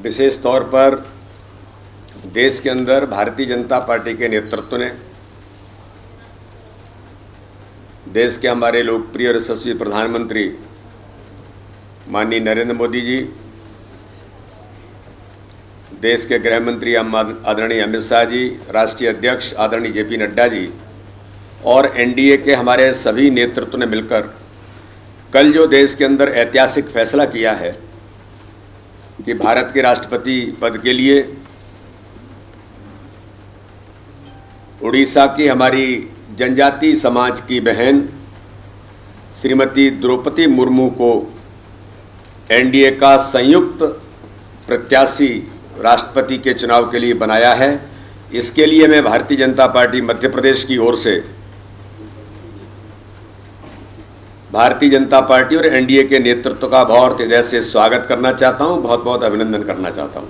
विशेष तौर पर देश के अंदर भारतीय जनता पार्टी के नेतृत्व ने देश के हमारे लोकप्रिय और यशस्वी प्रधानमंत्री माननीय नरेंद्र मोदी जी, देश के गृह मंत्री आदरणीय अमित शाह जी, राष्ट्रीय अध्यक्ष आदरणीय जेपी नड्डा जी और एनडीए के हमारे सभी नेतृत्व ने मिलकर कल जो देश के अंदर ऐतिहासिक फैसला किया है कि भारत के राष्ट्रपति पद के लिए उड़ीसा की हमारी जनजातीय समाज की बहन श्रीमती द्रौपदी मुर्मू को एनडीए का संयुक्त प्रत्याशी राष्ट्रपति के चुनाव के लिए बनाया है। इसके लिए मैं भारतीय जनता पार्टी मध्य प्रदेश की ओर से भारतीय जनता पार्टी और एनडीए के नेतृत्व का बहुत हृदय से स्वागत करना चाहता हूं, बहुत बहुत अभिनंदन करना चाहता हूं।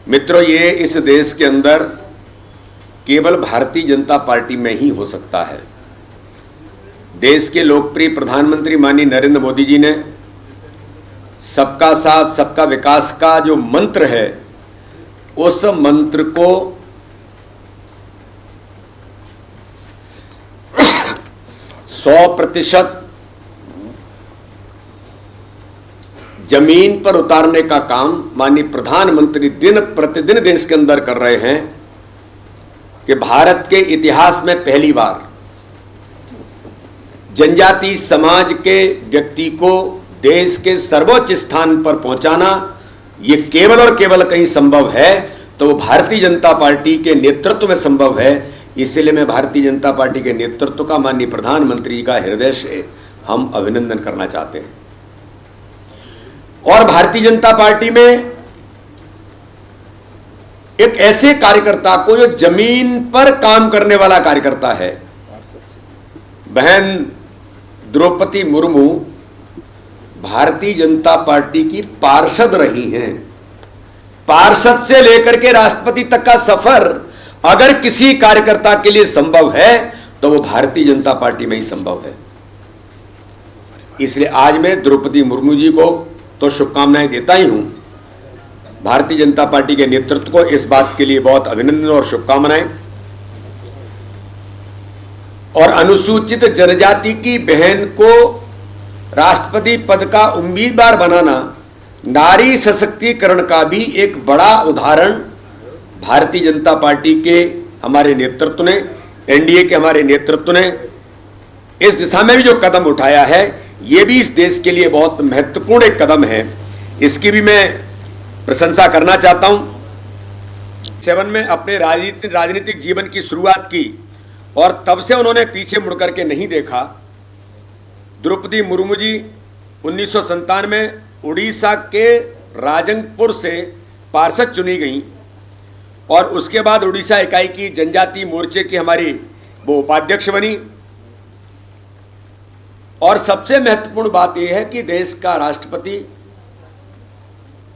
मित्रों, ये इस देश के अंदर केवल भारतीय जनता पार्टी में ही हो सकता है। देश के लोकप्रिय प्रधानमंत्री माननीय नरेंद्र मोदी जी ने सबका साथ सबका विकास का जो मंत्र है, उस मंत्र को 100% जमीन पर उतारने का काम माननीय प्रधानमंत्री दिन प्रतिदिन देश के अंदर कर रहे हैं कि भारत के इतिहास में पहली बार जनजातीय समाज के व्यक्ति को देश के सर्वोच्च स्थान पर पहुंचाना ये केवल और केवल कहीं संभव है तो वो भारतीय जनता पार्टी के नेतृत्व में संभव है। इसलिए मैं भारतीय जनता पार्टी के नेतृत्व का माननीय प्रधानमंत्री का हृदय से हम अभिनंदन करना चाहते हैं। और भारतीय जनता पार्टी में एक ऐसे कार्यकर्ता को जो जमीन पर काम करने वाला कार्यकर्ता है, बहन द्रौपदी मुर्मू भारतीय जनता पार्टी की पार्षद रही हैं। पार्षद से लेकर के राष्ट्रपति तक का सफर अगर किसी कार्यकर्ता के लिए संभव है तो वो भारतीय जनता पार्टी में ही संभव है। इसलिए आज मैं द्रौपदी मुर्मू जी को तो शुभकामनाएं देता ही हूं, भारतीय जनता पार्टी के नेतृत्व को इस बात के लिए बहुत अभिनंदन और शुभकामनाएं। और अनुसूचित जनजाति की बहन को राष्ट्रपति पद का उम्मीदवार बनाना नारी सशक्तिकरण का भी एक बड़ा उदाहरण भारतीय जनता पार्टी के हमारे नेतृत्व ने, एनडीए के हमारे नेतृत्व ने इस दिशा में भी जो कदम उठाया है, ये भी इस देश के लिए बहुत महत्वपूर्ण एक कदम है। इसकी भी मैं प्रशंसा करना चाहता हूं। 7 में अपने राजनीतिक जीवन की शुरुआत की और तब से उन्होंने पीछे मुड़कर के नहीं देखा। द्रौपदी मुर्मू जी 1997 में उड़ीसा के राजंगपुर से पार्षद चुनी गई और उसके बाद उड़ीसा इकाई की जनजातीय मोर्चे की हमारी वो उपाध्यक्ष बनी। और सबसे महत्वपूर्ण बात यह है कि देश का राष्ट्रपति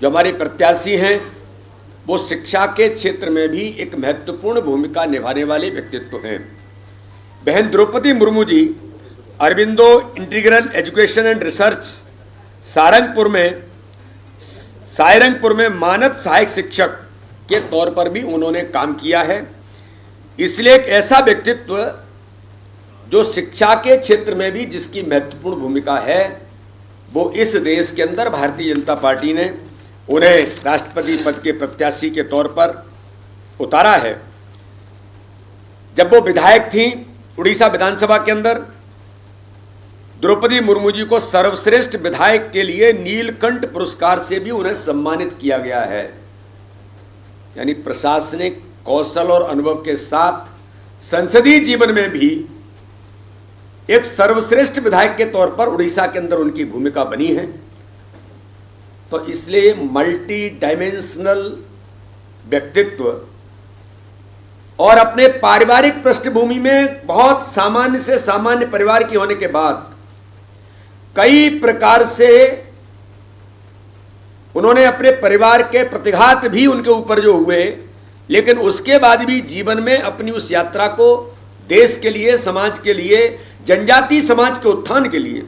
जो हमारे प्रत्याशी हैं वो शिक्षा के क्षेत्र में भी एक महत्वपूर्ण भूमिका निभाने वाले व्यक्तित्व हैं। बहन Draupadi Murmu ji Aurobindo integral education and research Sarangpur में मानद सहायक शिक्षक के तौर पर भी उन्होंने काम किया है। इसलिए एक ऐसा व्यक्तित्व जो शिक्षा के क्षेत्र में भी जिसकी महत्वपूर्ण भूमिका है, वो इस देश के अंदर भारतीय जनता पार्टी ने उन्हें राष्ट्रपति पद के प्रत्याशी के तौर पर उतारा है। जब वो विधायक थी उड़ीसा विधानसभा के अंदर, द्रौपदी मुर्मू जी को सर्वश्रेष्ठ विधायक के लिए नीलकंठ पुरस्कार से भी उन्हें सम्मानित किया गया है। यानी प्रशासनिक कौशल और अनुभव के साथ संसदीय जीवन में भी एक सर्वश्रेष्ठ विधायक के तौर पर उड़ीसा के अंदर उनकी भूमिका बनी है। तो इसलिए मल्टी डायमेंशनल व्यक्तित्व और अपने पारिवारिक पृष्ठभूमि में बहुत सामान्य से सामान्य परिवार की होने के बाद कई प्रकार से उन्होंने अपने परिवार के प्रतिघात भी उनके ऊपर जो हुए, लेकिन उसके बाद भी जीवन में अपनी उस यात्रा को देश के लिए, समाज के लिए, जनजातीय समाज के उत्थान के लिए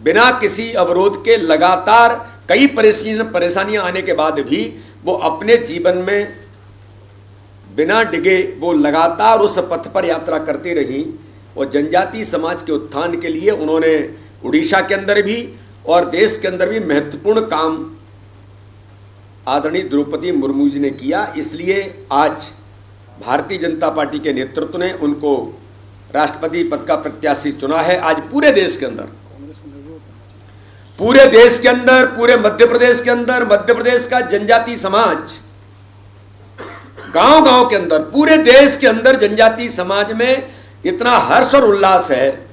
बिना किसी अवरोध के लगातार कई परेशानियां आने के बाद भी वो अपने जीवन में बिना डिगे वो लगातार उस पथ पर यात्रा करती रही और जनजातीय समाज के उत्थान के लिए उन्होंने उड़ीसा के अंदर भी और देश के अंदर भी महत्वपूर्ण काम आदरणीय द्रौपदी मुर्मू जी ने किया। इसलिए आज भारतीय जनता पार्टी के नेतृत्व ने उनको राष्ट्रपति पद का प्रत्याशी चुना है। आज पूरे देश के अंदर, पूरे मध्य प्रदेश के अंदर, मध्य प्रदेश का जनजातीय समाज गांव-गांव के अंदर, पूरे देश के अंदर जनजातीय समाज में इतना हर्ष और उल्लास है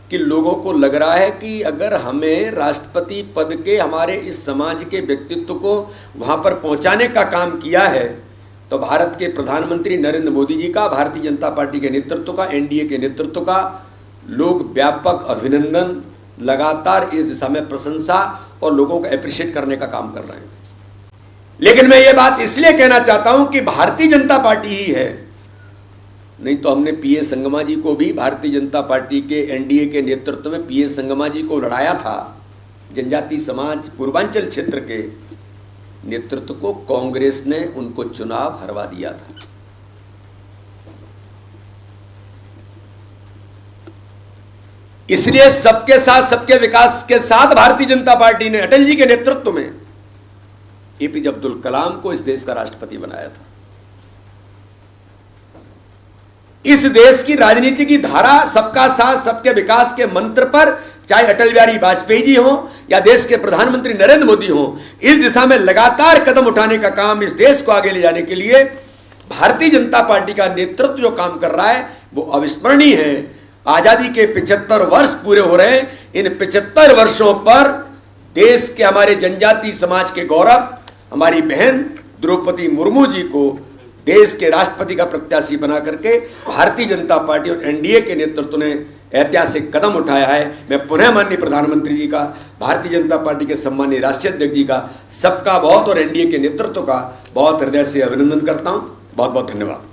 कि लोगों को लग रहा है कि अगर हमें राष्ट्रपति पद के हमारे इस समाज के व्यक्तित्व को वहां पर पहुंचाने का काम किया है तो भारत के प्रधानमंत्री नरेंद्र मोदी जी का, भारतीय जनता पार्टी के नेतृत्व का, एनडीए के नेतृत्व का लोग व्यापक अभिनंदन, लगातार इस दिशा में प्रशंसा और लोगों को अप्रिशिएट करने का काम कर रहे हैं। लेकिन मैं ये बात इसलिए कहना चाहता हूं कि भारतीय जनता पार्टी ही है, नहीं तो हमने पीए संगमा जी को भी, भारतीय जनता पार्टी के एनडीए के नेतृत्व में पीए संगमा जी को लड़ाया था। जनजातीय समाज पूर्वांचल क्षेत्र के नेतृत्व को कांग्रेस ने उनको चुनाव हरवा दिया था। इसलिए सबके साथ, सबके विकास के साथ भारतीय जनता पार्टी ने अटल जी के नेतृत्व में एपीजे अब्दुल कलाम को इस देश का राष्ट्रपति बनाया था। इस देश की राजनीति की धारा सबका साथ, सबके विकास के मंत्र पर, चाहे अटल बिहारी वाजपेयी जी हो या देश के प्रधानमंत्री नरेंद्र मोदी हो, इस दिशा में लगातार कदम उठाने का काम, इस देश को आगे ले जाने के लिए भारतीय जनता पार्टी का नेतृत्व जो काम कर रहा है वो अविस्मरणीय है। आजादी के 75 वर्ष पूरे हो रहे हैं। इन 75 वर्षों पर देश के हमारे जनजातीय समाज के गौरव, हमारी बहन द्रौपदी मुर्मू जी को देश के राष्ट्रपति का प्रत्याशी बना करके भारतीय जनता पार्टी और एनडीए के नेतृत्व ने ऐतिहासिक कदम उठाया है। मैं पुनः माननीय प्रधानमंत्री जी का, भारतीय जनता पार्टी के सम्मानीय राष्ट्रीय अध्यक्ष जी का, सबका बहुत और एनडीए के नेतृत्व का बहुत हृदय से अभिनंदन करता हूं। बहुत बहुत धन्यवाद।